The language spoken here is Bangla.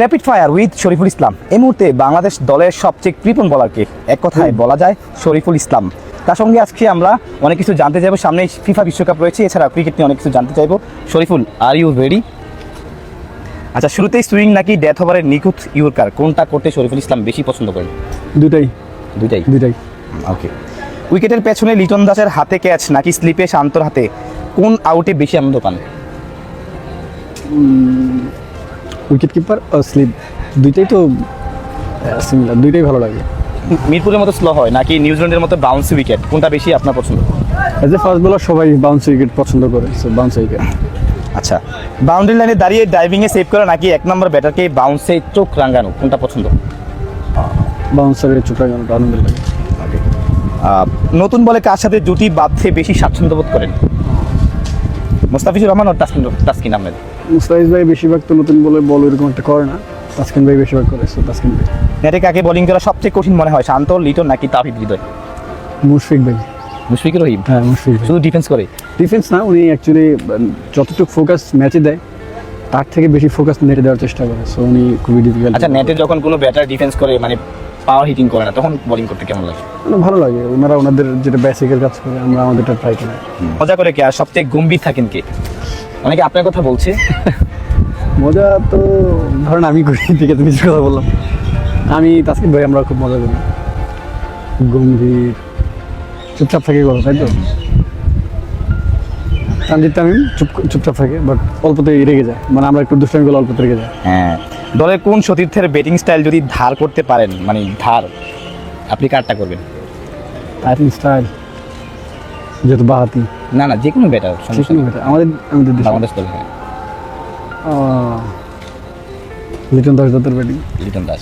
Rapid fire with Shariful Islam. এই মুহূর্তে বাংলাদেশ দলের সবচেয়ে কৃপণ বলারকে এক কথায় বলা যায় শরীফুল ইসলাম। তার সঙ্গে আজকে আমরা অনেক কিছু জানতে চাইবো। সামনে ফিফা বিশ্বকাপ রয়েছে, এছাড়া ক্রিকেট নিয়ে অনেক কিছু জানতে চাইবো। Shariful, are you ready? আচ্ছা, শুরুতেই সুইং নাকি ডেথ ওভারের নিখুঁত ইয়র্কার, কোনটা করতে শরীফুল ইসলাম বেশি পছন্দ করেন? দুটাই। ওকে। উইকেটের পেছনে লিটন দাসের হাতে ক্যাচ নাকি স্লিপে শান্তর হাতে, কোন আউটে বেশি আনন্দ পান? উইকেট কিপার স্লিপ, দুইটাই তো সিমিলার, দুইটাই ভালো লাগে। মিরপুরের মতো স্লো হয় নাকি নিউজিল্যান্ডের মতো বাউন্সি উইকেট, কোনটা বেশি আপনার পছন্দ? অ্যাজ এ ফাস্ট বোলার সবাই বাউন্স উইকেট পছন্দ করে, সো বাউন্স উইকেট। আচ্ছা, বাউন্ডারি লাইনে দাঁড়িয়ে ডাইভিংয়ে সেভ করা নাকি এক নম্বর ব্যাটারকে বাউন্সে চোখ রাঙানো, কোনটা পছন্দ? বাউন্সারের চোখটা যেন আনন্দ লাগে। নতুন বলে কার সাথে জুটি বাঁধতে বেশি স্বাচ্ছন্দ্য বোধ করেন? মোস্তাফিজুর রহমান ও তাসকিন আহমেদ? মুস্তাফিজ ভাই বেশিরভাগ তো নতুন বল এরকম একটা করে না, তাসকিন ভাই বেশিরভাগ করে, সো তাসকিন ভাই। নেটে কাকে বোলিং করা সবচেয়ে কঠিন মনে হয়, শান্ত, লিটন নাকি তাহিদ হৃদয়? মুশফিক ভাই। মুশফিকুর রহিম? হ্যাঁ, মুশফিক ভাই। শুধু ডিফেন্স করে? ডিফেন্স না, উনি অ্যাকচুয়ালি যতটুকু ফোকাস ম্যাচে দেয় তার থেকে বেশি ফোকাস নেটে দেওয়ার চেষ্টা করে, সো উনি খুবই ডিফিকাল্ট। আচ্ছা, নেটে যখন কোনো ব্যাটার ডিফেন্স করে, মানে পাওয়ার হিটিং করে না, তখন বোলিং করতে কেমন লাগে? মানে ভালো লাগে, ওনারা ওনাদের যেটা বেসিকের কাজ করে, আমরা আমাদেরটা ট্রাই করি। মজা করে কে আর সবচেয়ে গম্ভীর থাকেন কে? অনেকে আপনার কথা বলছে। মজা তো ধরেন আমি করি, ঠিক আছে, কিছু কথা বললাম। আমি তাসকিন ভাই আমরা খুব মজা করি। গম্ভীর চুপচাপ থাকে কথা, তাই তো? তানজিদ তামিম চুপচাপ থাকে, বাট অল্পতেই রেগে যায়, মানে আমরা একটু দুষ্টামি করলে অল্পতে রেগে যায়। হ্যাঁ, দলের কোন সতীর্থের ব্যাটিং স্টাইল যদি ধার করতে পারেন, মানে ধার, আপনি কারটা করবেন? ব্যাটিং স্টাইল যেহেতু বাহাতি, না যে কোনো ব্যাটার, আমাদের দেশে বাংলাদেশ দল। হ্যাঁ, লিটন দাস দত্তের ব্যাটিং। লিটন দাস।